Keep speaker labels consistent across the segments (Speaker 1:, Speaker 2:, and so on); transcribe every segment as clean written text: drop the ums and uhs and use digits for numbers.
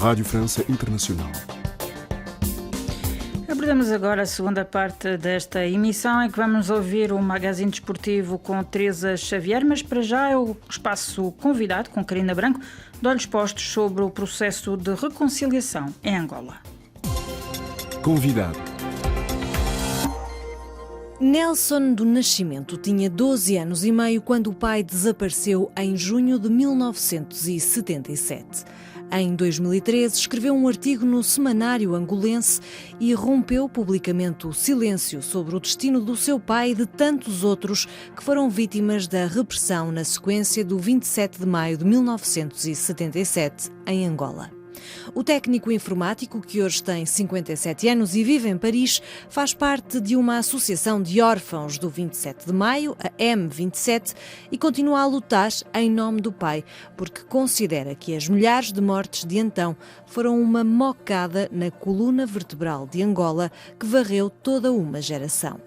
Speaker 1: Rádio França Internacional.
Speaker 2: Abordamos agora a segunda parte desta emissão, em que vamos ouvir o magazine desportivo com Teresa Xavier, mas para já é o espaço convidado com Carina Branco, de olhos postos sobre o processo de reconciliação em Angola.
Speaker 1: Convidado.
Speaker 3: Nelson do Nascimento tinha 12 anos e meio quando o pai desapareceu em junho de 1977. Em 2013, escreveu um artigo no Semanário Angolense e rompeu publicamente o silêncio sobre o destino do seu pai e de tantos outros que foram vítimas da repressão na sequência do 27 de maio de 1977, em Angola. O técnico informático, que hoje tem 57 anos e vive em Paris, faz parte de uma associação de órfãos do 27 de maio, a M27, e continua a lutar em nome do pai, porque considera que as milhares de mortes de então foram uma mocada na coluna vertebral de Angola que varreu toda uma geração.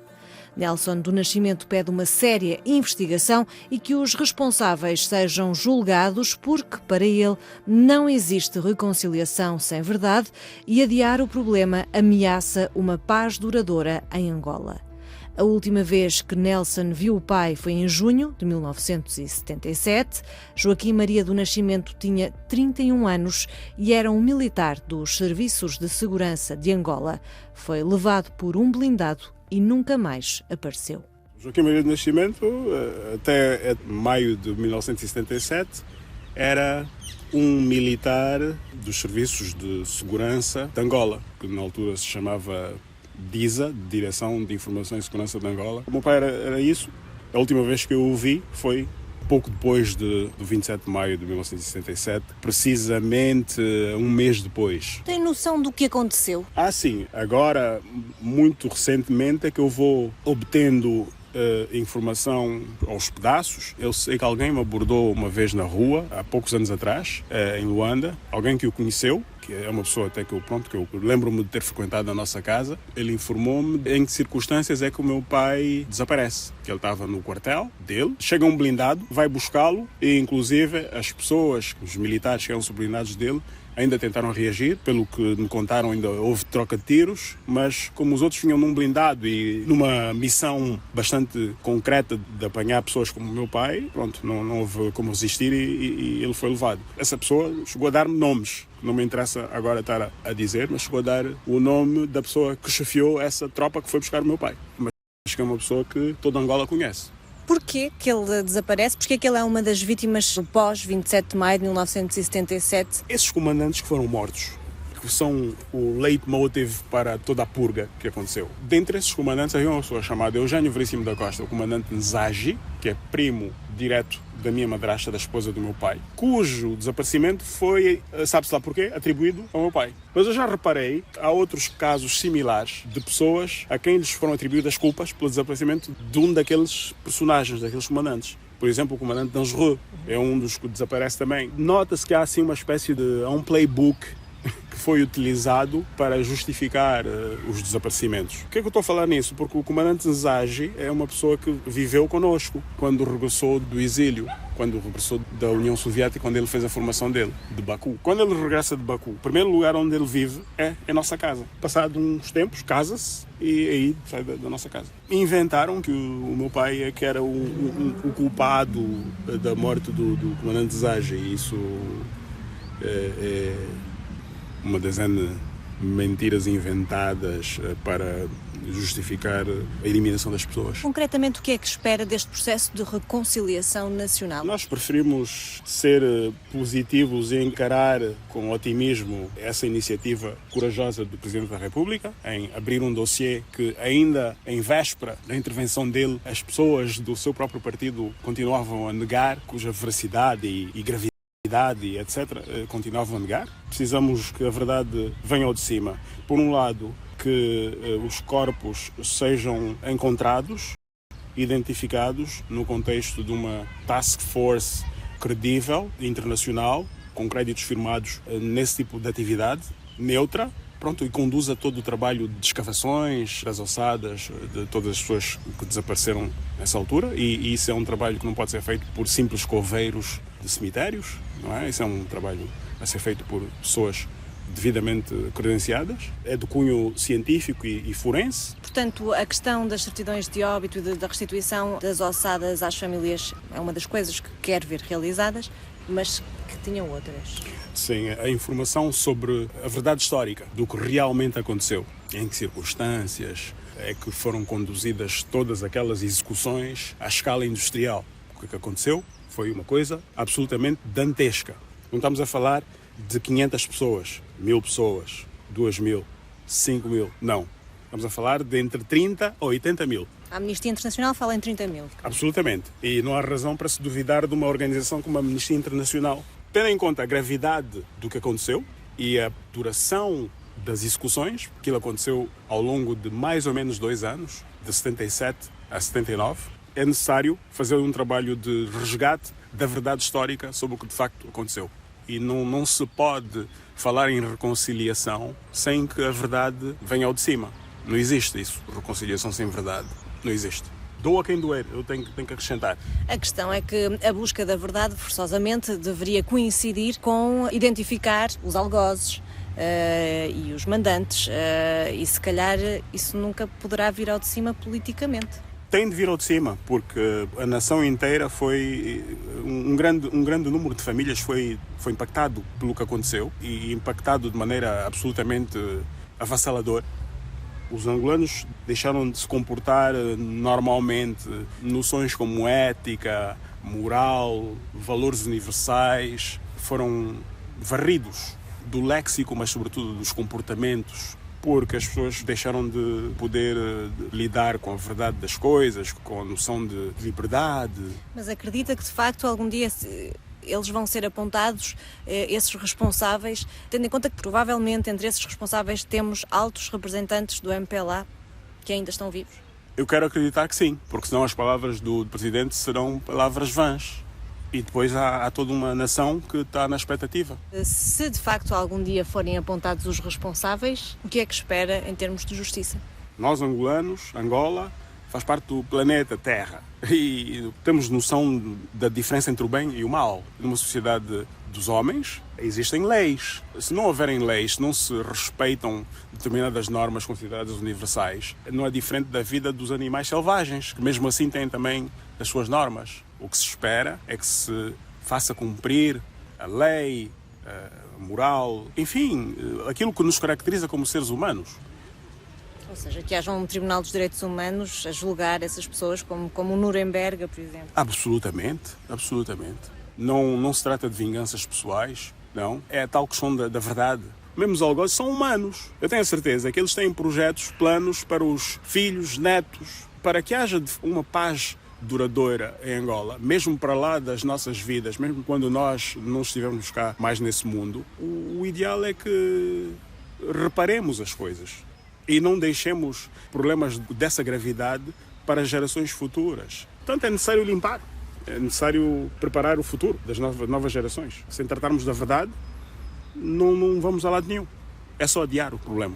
Speaker 3: Nelson do Nascimento pede uma séria investigação e que os responsáveis sejam julgados porque, para ele, não existe reconciliação sem verdade e adiar o problema ameaça uma paz duradoura em Angola. A última vez que Nelson viu o pai foi em junho de 1977. Joaquim Maria do Nascimento tinha 31 anos e era um militar dos Serviços de Segurança de Angola. Foi levado por um blindado e nunca mais apareceu.
Speaker 4: Joaquim Maria do Nascimento, até maio de 1977, era um militar dos Serviços de Segurança de Angola, que na altura se chamava DISA, Direção de Informação e Segurança de Angola. O meu pai era isso. A última vez que eu o vi foi pouco depois do 27 de maio de 1977, precisamente um mês depois.
Speaker 3: Tem noção do que aconteceu?
Speaker 4: Sim. Agora, muito recentemente, é que eu vou obtendo informação aos pedaços. Eu sei que alguém me abordou uma vez na rua, há poucos anos atrás, em Luanda, alguém que o conheceu, que é uma pessoa até que eu lembro-me de ter frequentado a nossa casa. Ele informou-me em que circunstâncias é que o meu pai desaparece, que ele estava no quartel dele, chega um blindado, vai buscá-lo e inclusive as pessoas, os militares que eram subordinados dele, ainda tentaram reagir, pelo que me contaram ainda houve troca de tiros, mas como os outros vinham num blindado e numa missão bastante concreta de apanhar pessoas como o meu pai, pronto, não houve como resistir e ele foi levado. Essa pessoa chegou a dar-me nomes, não me interessa agora estar a dizer, mas chegou a dar o nome da pessoa que chefiou essa tropa que foi buscar o meu pai. Mas acho que é uma pessoa que toda Angola conhece.
Speaker 3: Porquê que ele desaparece? Porquê que ele é uma das vítimas do pós-27 de maio de 1977?
Speaker 4: Esses comandantes que foram mortos, que são o leitmotiv para toda a purga que aconteceu. Dentre esses comandantes havia uma pessoa chamada Eugênio Veríssimo da Costa, o comandante Nzagi, que é primo direto da minha madrasta, da esposa do meu pai, cujo desaparecimento foi, sabe-se lá porquê, atribuído ao meu pai. Mas eu já reparei, há outros casos similares de pessoas a quem lhes foram atribuídas culpas pelo desaparecimento de um daqueles personagens, daqueles comandantes. Por exemplo, o comandante Dangereux é um dos que desaparece também. Nota-se que há assim uma espécie de um playbook que foi utilizado para justificar os desaparecimentos. Por que é que eu estou a falar nisso? Porque o comandante Nzagi é uma pessoa que viveu connosco quando regressou do exílio, quando regressou da União Soviética, quando ele fez a formação dele, de Baku. Quando ele regressa de Baku, o primeiro lugar onde ele vive é a nossa casa. Passado uns tempos, casa-se e aí sai da nossa casa. Inventaram que o meu pai é que era o culpado da morte do comandante Nzagi, e isso é uma dezena de mentiras inventadas para justificar a eliminação das pessoas.
Speaker 3: Concretamente, o que é que espera deste processo de reconciliação nacional?
Speaker 4: Nós preferimos ser positivos e encarar com otimismo essa iniciativa corajosa do Presidente da República em abrir um dossiê que ainda em véspera da intervenção dele, as pessoas do seu próprio partido continuavam a negar, cuja veracidade e gravidade e etc. continuavam a negar. Precisamos que a verdade venha ao de cima. Por um lado, que os corpos sejam encontrados, identificados no contexto de uma task force credível, internacional, com créditos firmados nesse tipo de atividade, neutra, e conduza todo o trabalho de escavações das ossadas de todas as pessoas que desapareceram nessa altura, e isso é um trabalho que não pode ser feito por simples coveiros de cemitérios, não é? Isso é um trabalho a ser feito por pessoas devidamente credenciadas, é do cunho científico e forense.
Speaker 3: Portanto, a questão das certidões de óbito e da restituição das ossadas às famílias é uma das coisas que quer ver realizadas, mas que tinham outras.
Speaker 4: Sim, a informação sobre a verdade histórica do que realmente aconteceu, em que circunstâncias é que foram conduzidas todas aquelas execuções à escala industrial. O que aconteceu foi uma coisa absolutamente dantesca. Não estamos a falar de 500 pessoas, 1000 pessoas, 2000, 5000, não. Estamos a falar de entre 30 ou 80 mil.
Speaker 3: A Amnistia Internacional fala em 30 mil.
Speaker 4: Absolutamente. E não há razão para se duvidar de uma organização como a Amnistia Internacional. Tendo em conta a gravidade do que aconteceu e a duração das execuções, aquilo aconteceu ao longo de mais ou menos 2 anos, de 77 a 79, é necessário fazer um trabalho de resgate da verdade histórica sobre o que de facto aconteceu. E não se pode falar em reconciliação sem que a verdade venha ao de cima. Não existe isso, reconciliação sem verdade. Não existe. Doa quem doer, eu tenho que acrescentar.
Speaker 3: A questão é que a busca da verdade, forçosamente, deveria coincidir com identificar os algozes e os mandantes. E se calhar isso nunca poderá vir ao de cima politicamente.
Speaker 4: Tem de vir ao de cima, porque a nação inteira foi... Um grande número de famílias foi impactado pelo que aconteceu e impactado de maneira absolutamente avassaladora. Os angolanos deixaram de se comportar normalmente. Noções como ética, moral, valores universais foram varridos do léxico, mas sobretudo dos comportamentos, porque as pessoas deixaram de poder lidar com a verdade das coisas, com a noção de liberdade.
Speaker 3: Mas acredita que, de facto, algum dia eles vão ser apontados, esses responsáveis, tendo em conta que, provavelmente, entre esses responsáveis temos altos representantes do MPLA que ainda estão vivos?
Speaker 4: Eu quero acreditar que sim, porque senão as palavras do Presidente serão palavras vãs. E depois há toda uma nação que está na expectativa.
Speaker 3: Se de facto algum dia forem apontados os responsáveis, o que é que espera em termos de justiça?
Speaker 4: Nós, angolanos, Angola, faz parte do planeta Terra e temos noção da diferença entre o bem e o mal. Numa sociedade dos homens, existem leis. Se não houverem leis, se não se respeitam determinadas normas consideradas universais, não é diferente da vida dos animais selvagens, que mesmo assim têm também as suas normas. O que se espera é que se faça cumprir a lei, a moral, enfim, aquilo que nos caracteriza como seres humanos.
Speaker 3: Ou seja, que haja um Tribunal dos Direitos Humanos a julgar essas pessoas como o Nuremberg, por exemplo.
Speaker 4: Absolutamente, absolutamente. Não se trata de vinganças pessoais, não. É a tal questão da verdade. Mesmo os algozes são humanos. Eu tenho a certeza que eles têm projetos, planos para os filhos, netos, para que haja uma paz duradoura em Angola, mesmo para lá das nossas vidas, mesmo quando nós não estivermos cá mais nesse mundo. O ideal é que reparemos as coisas e não deixemos problemas dessa gravidade para gerações futuras. Portanto, é necessário limpar, é necessário preparar o futuro das novas gerações. Sem tratarmos da verdade, não vamos a lado nenhum. É só adiar o problema.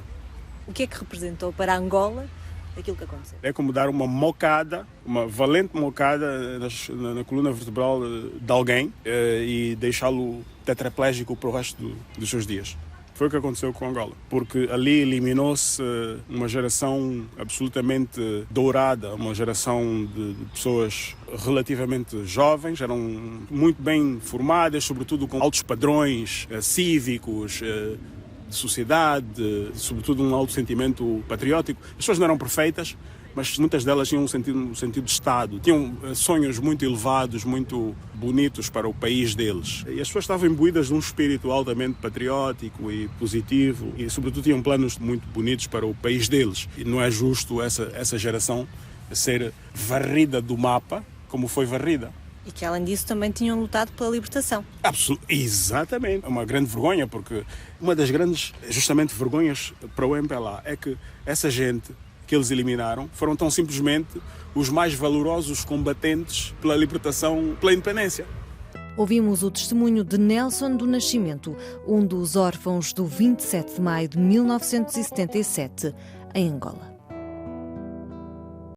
Speaker 3: O que é que representou para Angola aquilo que aconteceu?
Speaker 4: É como dar uma mocada, uma valente mocada na coluna vertebral de alguém e deixá-lo tetraplégico para o resto dos seus dias. Foi o que aconteceu com Angola, porque ali eliminou-se uma geração absolutamente dourada, uma geração de pessoas relativamente jovens, eram muito bem formadas, sobretudo com altos padrões cívicos, de sociedade, sobretudo um alto sentimento patriótico. As pessoas não eram perfeitas, mas muitas delas tinham um sentido de Estado, tinham sonhos muito elevados, muito bonitos para o país deles. E as pessoas estavam imbuídas de um espírito altamente patriótico e positivo e, sobretudo, tinham planos muito bonitos para o país deles. E não é justo essa geração ser varrida do mapa como foi varrida.
Speaker 3: E que, além disso, também tinham lutado pela libertação.
Speaker 4: Exatamente. É uma grande vergonha, porque uma das grandes, justamente, vergonhas para o MPLA é que essa gente que eles eliminaram foram tão simplesmente os mais valorosos combatentes pela libertação, pela independência.
Speaker 3: Ouvimos o testemunho de Nelson do Nascimento, um dos órfãos do 27 de maio de 1977, em Angola.